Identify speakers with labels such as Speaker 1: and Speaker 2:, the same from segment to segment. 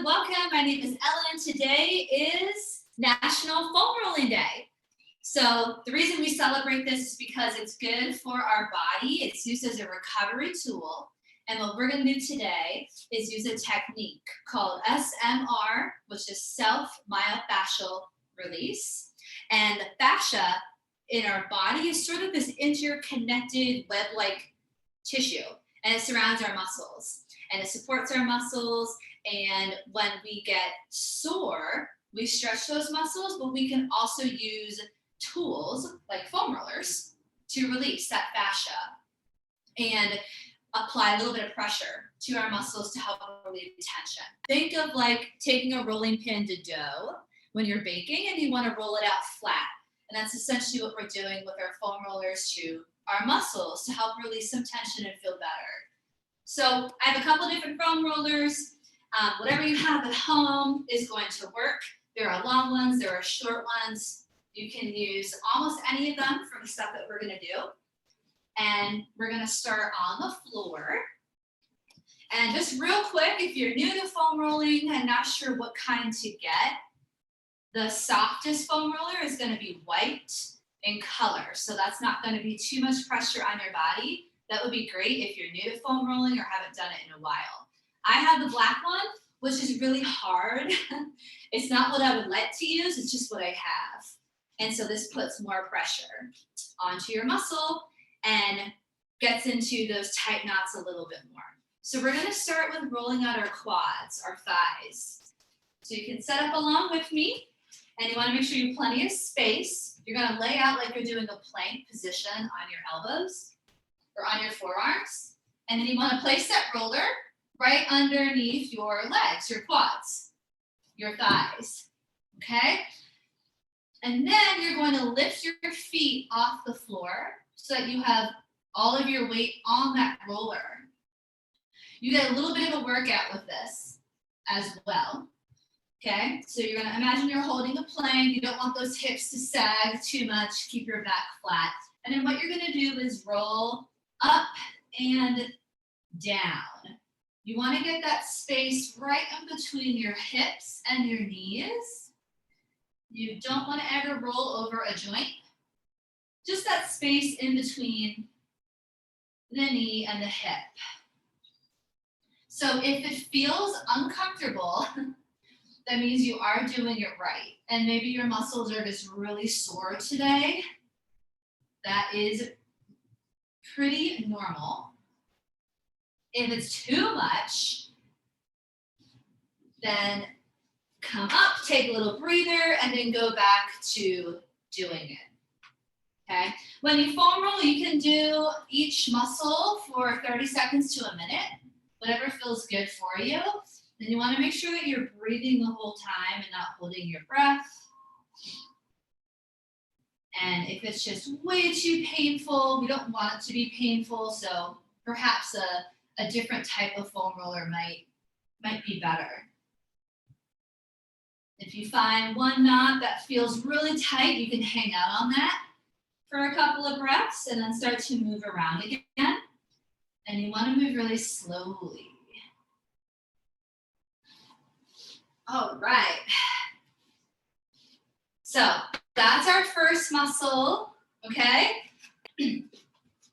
Speaker 1: everyone, welcome. My name is Ellen and today is National Foam Rolling Day. So the reason we celebrate this is because it's good for our body. It's used as a recovery tool. And what we're going to do today is use a technique called SMR, which is self-myofascial release. And the fascia in our body is sort of this interconnected web-like tissue, and it surrounds our muscles and it supports our muscles. And when we get sore, we stretch those muscles, but we can also use tools like foam rollers to release that fascia and apply a little bit of pressure to our muscles to help relieve tension. Think of like taking a rolling pin to dough when you're baking and you want to roll it out flat. And that's essentially what we're doing with our foam rollers to our muscles to help release some tension and feel better. So I have a couple different foam rollers. Whatever you have at home is going to work. There are long ones, there are short ones. You can use almost any of them for the stuff that we're going to do. And we're going to start on the floor. And just real quick, if you're new to foam rolling and not sure what kind to get, the softest foam roller is going to be white in color. So that's not going to be too much pressure on your body. That would be great if you're new to foam rolling or haven't done it in a while. I have the black one, which is really hard. It's not what I would like to use, it's just what I have. And so this puts more pressure onto your muscle and gets into those tight knots a little bit more. So we're gonna start with rolling out our quads, our thighs. So you can set up along with me, and you wanna make sure you have plenty of space. You're gonna lay out like you're doing a plank position on your elbows or on your forearms. And then you wanna place that roller right underneath your legs, your quads, your thighs, okay? And then you're going to lift your feet off the floor so that you have all of your weight on that roller. You get a little bit of a workout with this as well, okay? So you're gonna imagine you're holding a plank. You don't want those hips to sag too much. Keep your back flat. And then what you're gonna do is roll up and down. You want to get that space right in between your hips and your knees. You don't want to ever roll over a joint. Just that space in between the knee and the hip. So if it feels uncomfortable, that means you are doing it right. And maybe your muscles are just really sore today. That is pretty normal. If it's too much, then come up, take a little breather, and then go back to doing it, okay? When you foam roll, you can do each muscle for 30 seconds to a minute, whatever feels good for you. Then you wanna make sure that you're breathing the whole time and not holding your breath. And if it's just way too painful, we don't want it to be painful, so perhaps a different type of foam roller might be better. If you find one knot that feels really tight, you can hang out on that for a couple of breaths and then start to move around again. And you want to move really slowly. All right. So that's our first muscle, okay?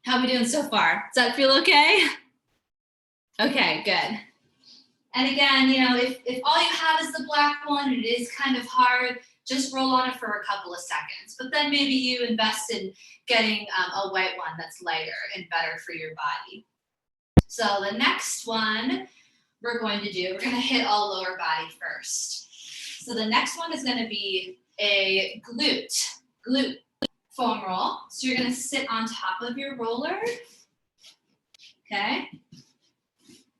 Speaker 1: How are we doing so far? Does that feel okay? Okay, good. And again, you know, if all you have is the black one, it is kind of hard, just roll on it for a couple of seconds. But then maybe you invest in getting a white one that's lighter and better for your body. So the next one we're going to do, we're going to hit all lower body first. So the next one is going to be a glute foam roll. So you're going to sit on top of your roller, okay?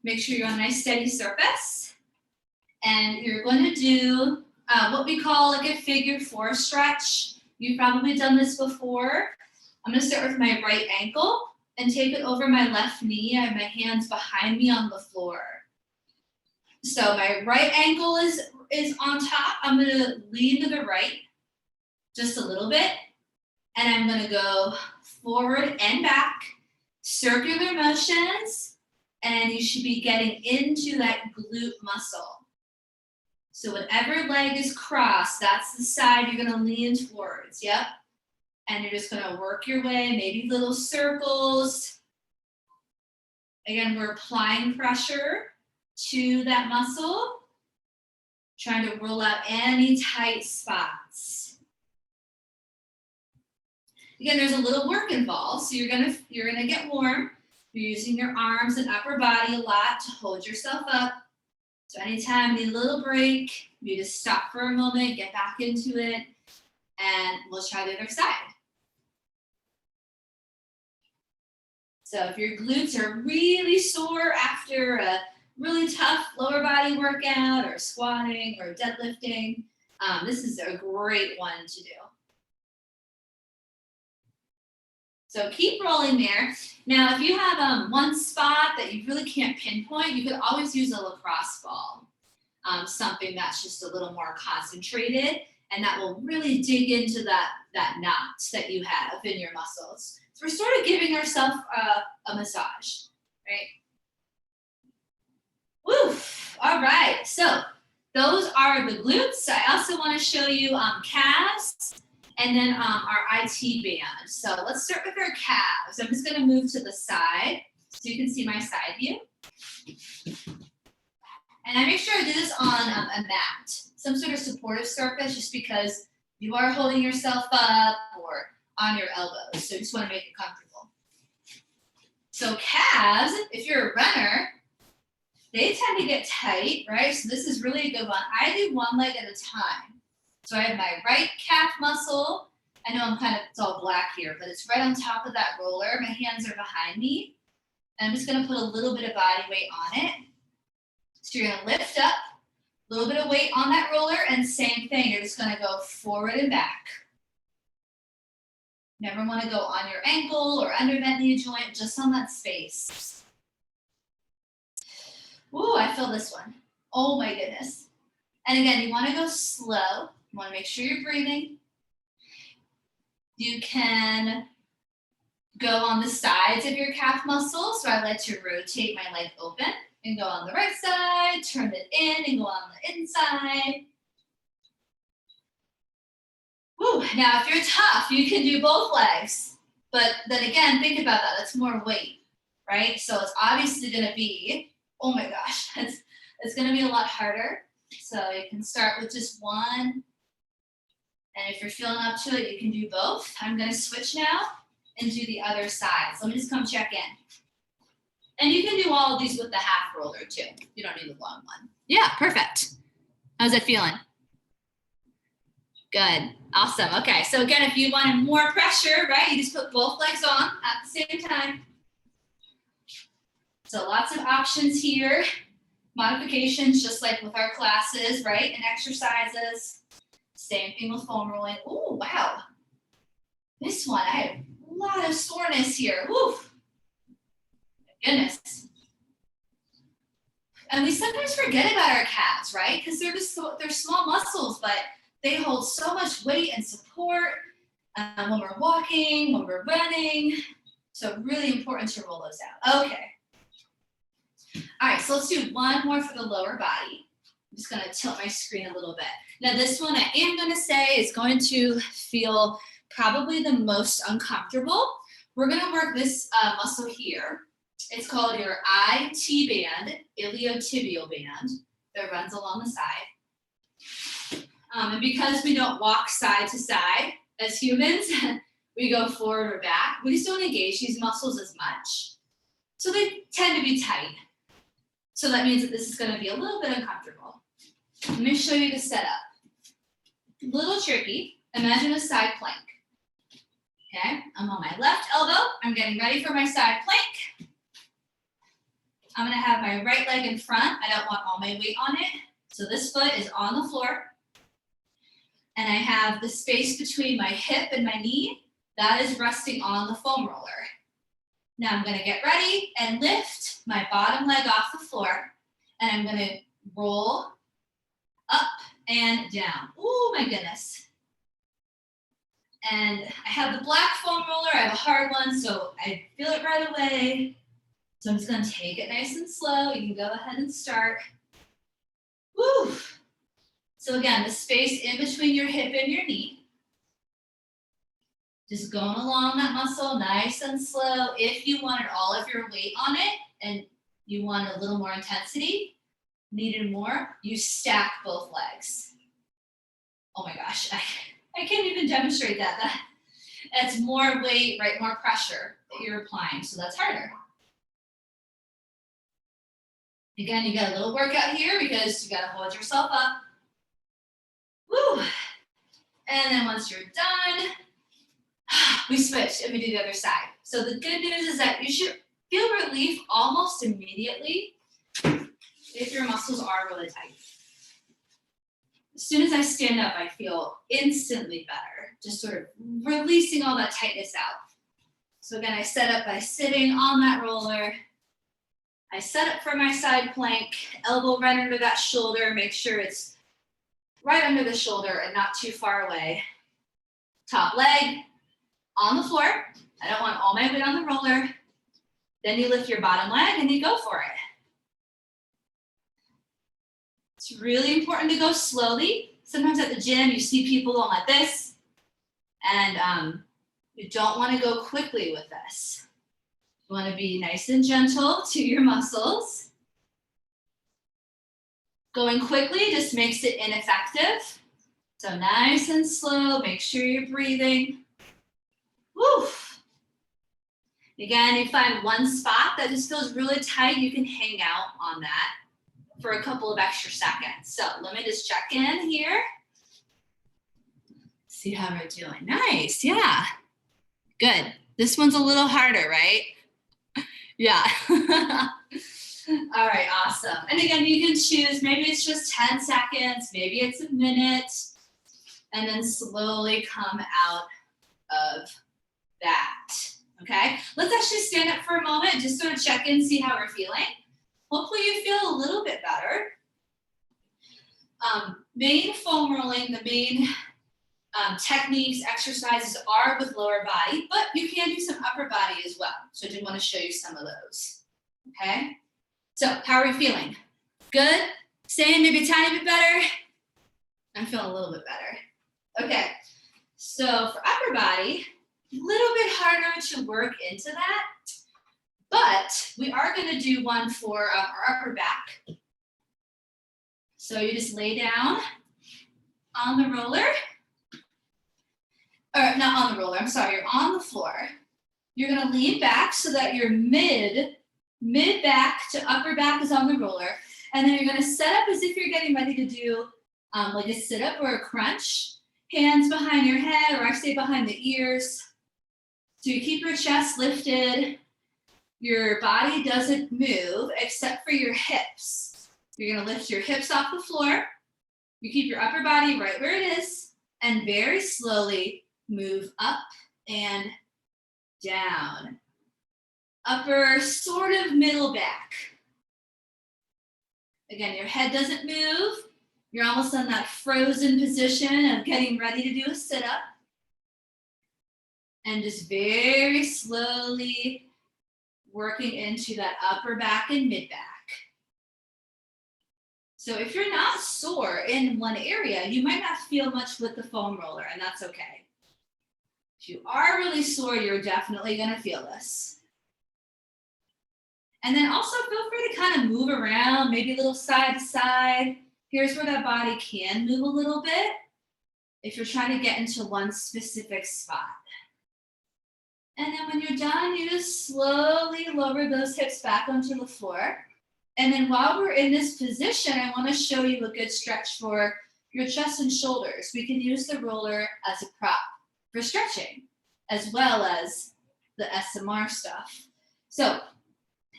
Speaker 1: Make sure you're on a nice steady surface. And you're going to do what we call like a figure 4 stretch. You've probably done this before. I'm going to start with my right ankle and take it over my left knee. I have my hands behind me on the floor. So my right ankle is on top. I'm going to lean to the right just a little bit. And I'm going to go forward and back, circular motions. And you should be getting into that glute muscle. So whatever leg is crossed, that's the side you're gonna lean towards, yep. And you're just gonna work your way, maybe little circles. Again, we're applying pressure to that muscle, trying to roll out any tight spots. Again, there's a little work involved, so you're gonna get warm. You're using your arms and upper body a lot to hold yourself up. So anytime you need a little break, you just stop for a moment, get back into it, and we'll try the other side. So if your glutes are really sore after a really tough lower body workout or squatting or deadlifting, this is a great one to do. So keep rolling there. Now, if you have one spot that you really can't pinpoint, you could always use a lacrosse ball, something that's just a little more concentrated, and that will really dig into that knot that you have in your muscles. So we're sort of giving ourselves a massage, right? Woo! All right, so those are the glutes. I also want to show you calves. And then our IT band. So let's start with our calves. I'm just gonna move to the side so you can see my side view. And I make sure I do this on a mat, some sort of supportive surface, just because you are holding yourself up or on your elbows. So you just wanna make it comfortable. So calves, if you're a runner, they tend to get tight, right? So this is really a good one. I do one leg at a time. So I have my right calf muscle. I know it's all black here, but it's right on top of that roller. My hands are behind me. And I'm just gonna put a little bit of body weight on it. So you're gonna lift up, a little bit of weight on that roller, and same thing, you're just gonna go forward and back. Never wanna go on your ankle or under that knee joint, just on that space. Ooh, I feel this one. Oh my goodness. And again, you wanna go slow. You want to make sure you're breathing. You can go on the sides of your calf muscles. So I like to rotate my leg open and go on the right side, turn it in and go on the inside. Woo. Now, if you're tough, you can do both legs. But then again, think about that. That's more weight, right? So it's obviously going to be, oh my gosh, it's going to be a lot harder. So you can start with just one. And if you're feeling up to it, you can do both. I'm gonna switch now and do the other side. So let me just come check in. And you can do all of these with the half roller too. You don't need the long one. Yeah, perfect. How's it feeling? Good, awesome. Okay, so again, if you wanted more pressure, right, you just put both legs on at the same time. So lots of options here. Modifications, just like with our classes, right, and exercises. Same thing with foam rolling. Oh, wow. This one, I have a lot of soreness here. Woo. Goodness. And we sometimes forget about our calves, right? Because they're small muscles, but they hold so much weight and support when we're walking, when we're running. So really important to roll those out. Okay. All right, so let's do one more for the lower body. I'm just gonna tilt my screen a little bit. Now this one I am gonna say is going to feel probably the most uncomfortable. We're gonna work this muscle here. It's called your IT band, iliotibial band, that runs along the side. And because we don't walk side to side as humans, we go forward or back, we just don't engage these muscles as much. So they tend to be tight. So that means that this is gonna be a little bit uncomfortable. Let me show you the setup. A little tricky. Imagine a side plank. Okay, I'm on my left elbow. I'm getting ready for my side plank. I'm gonna have my right leg in front. I don't want all my weight on it. So this foot is on the floor. And I have the space between my hip and my knee. That is resting on the foam roller. Now I'm gonna get ready and lift my bottom leg off the floor. And I'm gonna roll up and down. Oh my goodness. And I have the black foam roller, I have a hard one, so I feel it right away. So I'm just gonna take it nice and slow. You can go ahead and start. Woo! So again, the space in between your hip and your knee. Just going along that muscle, nice and slow. If you wanted all of your weight on it and you want a little more intensity, needed more, you stack both legs. Oh my gosh, I can't even demonstrate that. That's more weight, right? More pressure that you're applying, so that's harder. Again, you got a little workout here because you got to hold yourself up. Woo! And then once you're done, we switch and we do the other side. So the good news is that you should feel relief almost immediately if your muscles are really tight. As soon as I stand up, I feel instantly better, just sort of releasing all that tightness out. So again, I set up by sitting on that roller. I set up for my side plank, elbow right under that shoulder, make sure it's right under the shoulder and not too far away. Top leg on the floor. I don't want all my weight on the roller. Then you lift your bottom leg and you go for it. It's really important to go slowly. Sometimes at the gym, you see people going like this, and you don't want to go quickly with this. You want to be nice and gentle to your muscles. Going quickly just makes it ineffective. So nice and slow, make sure you're breathing. Woo. Again, you find one spot that just feels really tight, you can hang out on that for a couple of extra seconds. So let me just check in here. See how we're doing. Nice, yeah. Good. This one's a little harder, right? Yeah. All right, awesome. And again, you can choose, maybe it's just 10 seconds, maybe it's a minute, and then slowly come out of that, okay? Let's actually stand up for a moment, just sort of check in, see how we're feeling. Hopefully you feel a little bit better. Main foam rolling, the main techniques, exercises are with lower body, but you can do some upper body as well. So I did want to show you some of those, okay? So how are we feeling? Good? Same, maybe a tiny bit better? I'm feeling a little bit better. Okay, so for upper body, a little bit harder to work into that, but we are going to do one for our upper back. So you just lay down on the roller, or not on the roller, I'm sorry, you're on the floor. You're going to lean back so that your mid back to upper back is on the roller. And then you're going to set up as if you're getting ready to do like a sit up or a crunch. Hands behind your head, or I say behind the ears. So you keep your chest lifted. Your body doesn't move except for your hips. You're going to lift your hips off the floor. You keep your upper body right where it is, and very slowly move up and down. Upper, sort of middle back. Again, your head doesn't move. You're almost in that frozen position of getting ready to do a sit-up. And just very slowly working into that upper back and mid back. So if you're not sore in one area, you might not feel much with the foam roller, and that's okay. If you are really sore, you're definitely going to feel this. And then also feel free to kind of move around, maybe a little side to side. Here's where that body can move a little bit if you're trying to get into one specific spot. And then when you're done, you just slowly lower those hips back onto the floor. And then while we're in this position, I want to show you a good stretch for your chest and shoulders. We can use the roller as a prop for stretching, as well as the SMR stuff. So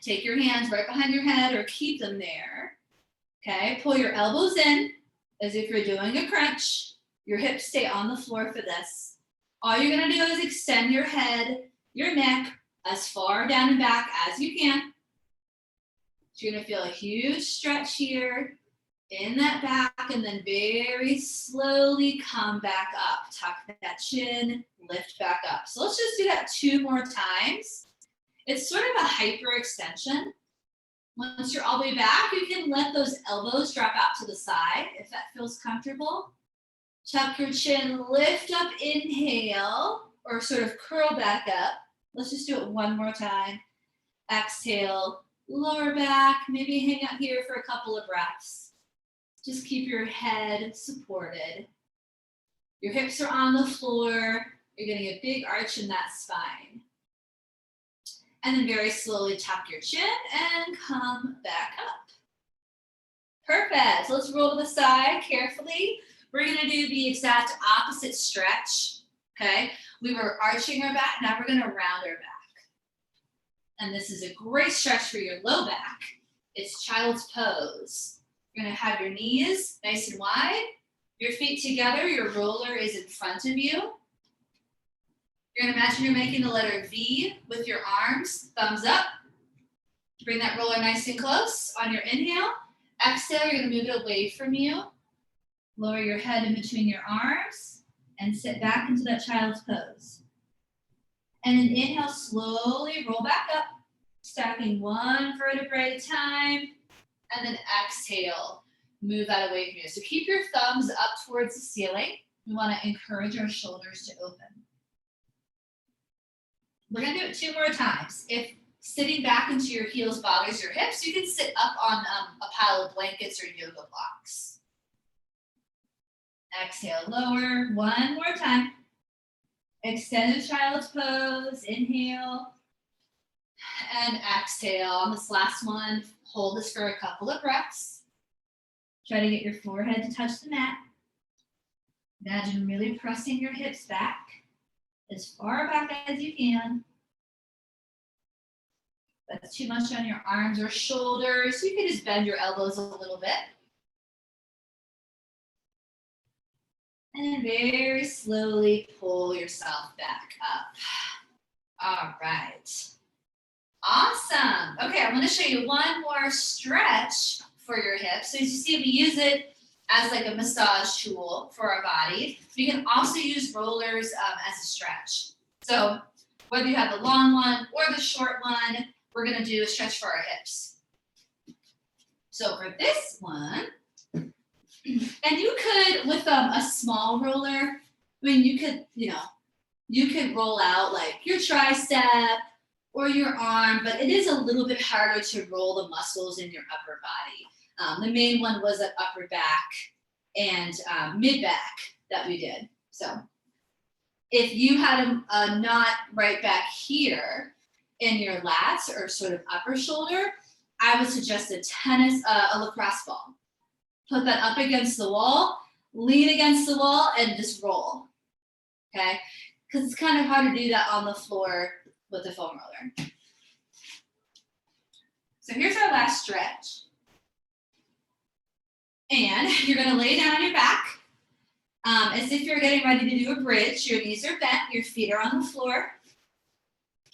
Speaker 1: take your hands right behind your head or keep them there. Okay, pull your elbows in as if you're doing a crunch. Your hips stay on the floor for this. All you're going to do is extend your head, your neck, as far down and back as you can. So you're going to feel a huge stretch here in that back, and then very slowly come back up. Tuck that chin, lift back up. So let's just do that 2 more times. It's sort of a hyperextension. Once you're all the way back, you can let those elbows drop out to the side if that feels comfortable. Tuck your chin, lift up, inhale, or sort of curl back up. Let's just do it one more time. Exhale, lower back, maybe hang out here for a couple of breaths. Just keep your head supported. Your hips are on the floor. You're getting a big arch in that spine. And then very slowly tuck your chin and come back up. Perfect. So let's roll to the side carefully. We're going to do the exact opposite stretch. Okay. We were arching our back. Now we're going to round our back. And this is a great stretch for your low back. It's child's pose. You're going to have your knees nice and wide. Your feet together. Your roller is in front of you. You're going to imagine you're making the letter V with your arms, thumbs up. Bring that roller nice and close on your inhale. Exhale, you're going to move it away from you. Lower your head in between your arms and sit back into that child's pose. And then inhale, slowly roll back up, stacking one vertebrae at a time. And then exhale, move that away from you. So keep your thumbs up towards the ceiling. We want to encourage our shoulders to open. We're going to do it 2 more times. If sitting back into your heels bothers your hips, you can sit up on a pile of blankets or yoga blocks. Exhale, lower. One more time. Extend the child's pose. Inhale. And exhale. On this last one, hold this for a couple of breaths. Try to get your forehead to touch the mat. Imagine really pressing your hips back as far back as you can. If that's too much on your arms or shoulders, you can just bend your elbows a little bit. And then very slowly pull yourself back up. All right. Awesome. Okay, I'm going to show you one more stretch for your hips. So as you see, we use it as like a massage tool for our body. You can also use rollers as a stretch. So whether you have the long one or the short one, we're going to do a stretch for our hips. So for this one, and you could, with a small roller, I mean, you could roll out like your tricep or your arm, but it is a little bit harder to roll the muscles in your upper body. The main one was an upper back and mid back that we did. So if you had a knot right back here in your lats or sort of upper shoulder, I would suggest a lacrosse ball. Put that up against the wall, lean against the wall, and just roll. Okay? Because it's kind of hard to do that on the floor with the foam roller. So here's our last stretch. And you're going to lay down on your back as if you're getting ready to do a bridge. Your knees are bent, your feet are on the floor.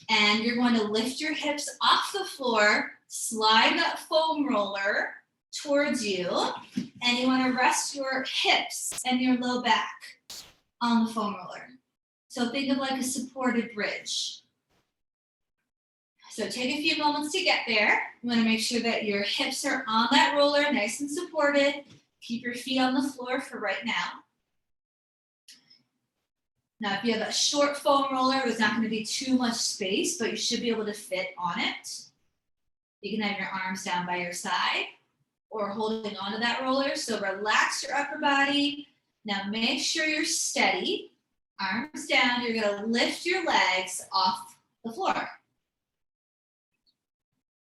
Speaker 1: And you're going to lift your hips off the floor, slide that foam roller towards you, and you want to rest your hips and your low back on the foam roller. So think of like a supported bridge. So take a few moments to get there. You want to make sure that your hips are on that roller, nice and supported. Keep your feet on the floor for right now. Now, if you have a short foam roller, there's not going to be too much space, but you should be able to fit on it. You can have your arms down by your side or holding onto that roller. So relax your upper body. Now make sure you're steady. Arms down. You're going to lift your legs off the floor.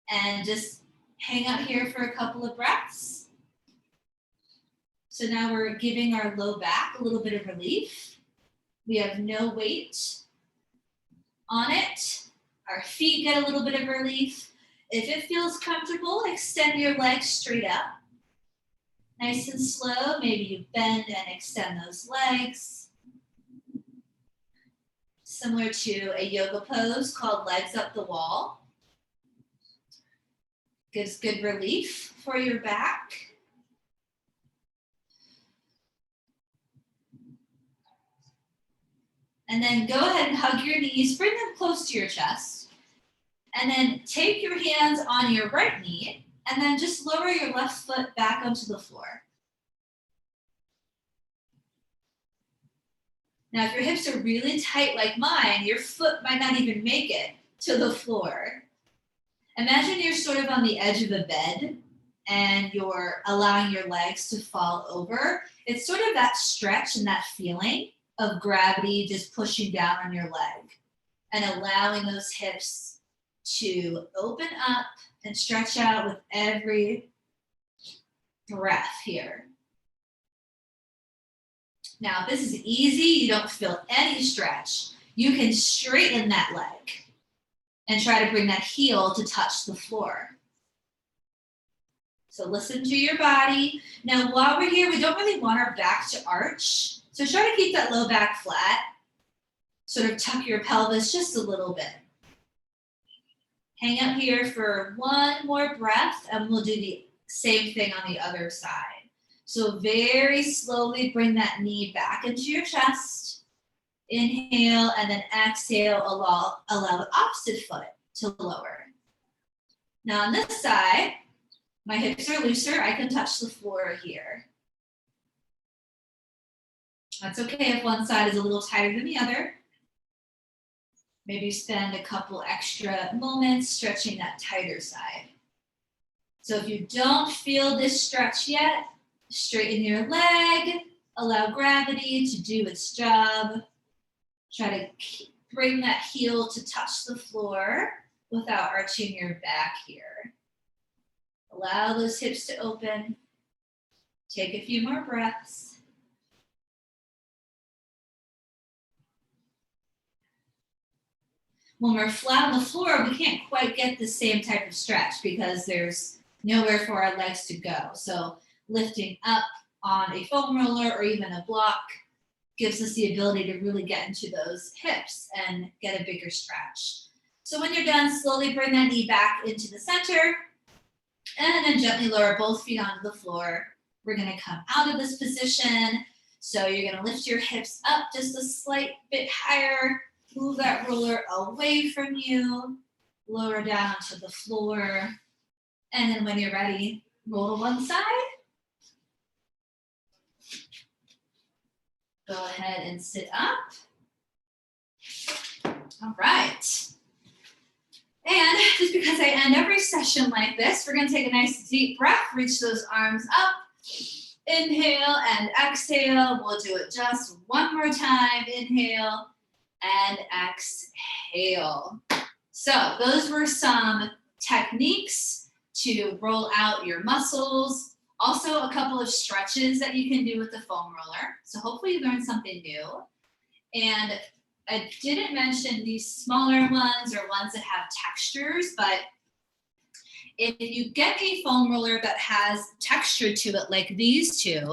Speaker 1: And just hang out here for a couple of breaths. So now we're giving our low back a little bit of relief. We have no weight on it. Our feet get a little bit of relief. If it feels comfortable, extend your legs straight up. Nice and slow. Maybe you bend and extend those legs. Similar to a yoga pose called legs up the wall. Gives good relief for your back. And then go ahead and hug your knees, bring them close to your chest. And then take your hands on your right knee And then just lower your left foot back onto the floor. Now, if your hips are really tight like mine, your foot might not even make it to the floor. Imagine you're sort of on the edge of a bed and you're allowing your legs to fall over. It's sort of that stretch and that feeling of gravity just pushing down on your leg and allowing those hips to open up and stretch out with every breath here. Now, if this is easy, you don't feel any stretch, you can straighten that leg and try to bring that heel to touch the floor. So listen to your body. Now, while we're here, we don't really want our back to arch. So try to keep that low back flat. Sort of tuck your pelvis just a little bit. Hang out here for one more breath, and we'll do the same thing on the other side. So very slowly bring that knee back into your chest. Inhale, and then exhale, allow the opposite foot to lower. Now on this side, my hips are looser. I can touch the floor here. That's okay if one side is a little tighter than the other. Maybe spend a couple extra moments stretching that tighter side. So if you don't feel this stretch yet, straighten your leg, allow gravity to do its job. Try to bring that heel to touch the floor without arching your back here. Allow those hips to open. Take a few more breaths. When we're flat on the floor, we can't quite get the same type of stretch because there's nowhere for our legs to go. So lifting up on a foam roller or even a block gives us the ability to really get into those hips and get a bigger stretch. So when you're done, slowly bring that knee back into the center and then gently lower both feet onto the floor. We're gonna come out of this position. So you're gonna lift your hips up just a slight bit higher, move that roller away from you, lower down to the floor. And then when you're ready, roll to one side. Go ahead and sit up. All right. And just because I end every session like this, we're gonna take a nice deep breath, reach those arms up. Inhale and exhale. We'll do it just one more time. Inhale and exhale. So those were some techniques to roll out your muscles. Also a couple of stretches that you can do with the foam roller. So hopefully you learned something new. And I didn't mention these smaller ones or ones that have textures, but if you get a foam roller that has texture to it like these two,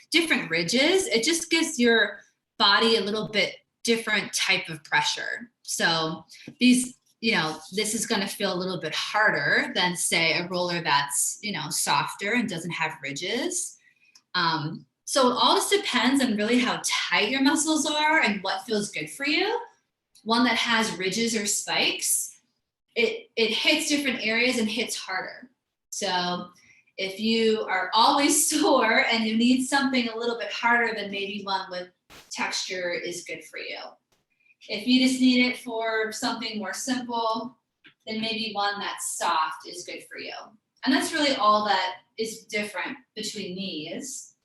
Speaker 1: different ridges, it just gives your body a little bit different type of pressure. So these, this is going to feel a little bit harder than say a roller that's, softer and doesn't have ridges. So it all just depends on really how tight your muscles are and what feels good for you. One that has ridges or spikes, it hits different areas and hits harder. So if you are always sore and you need something a little bit harder, then maybe one with texture is good for you. If you just need it for something more simple, then maybe one that's soft is good for you. And that's really all that is different between these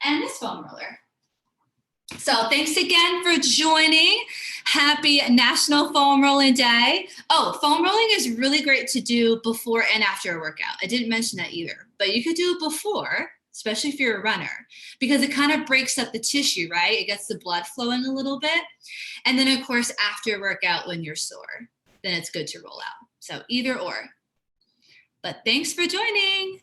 Speaker 1: and this foam roller. So thanks again for joining. Happy National Foam Rolling Day. Oh, foam rolling is really great to do before and after a workout. I didn't mention that either, but you could do it before, especially if you're a runner, because it kind of breaks up the tissue, right? It gets the blood flowing a little bit. And then of course, after a workout when you're sore, then it's good to roll out. So either or. But thanks for joining.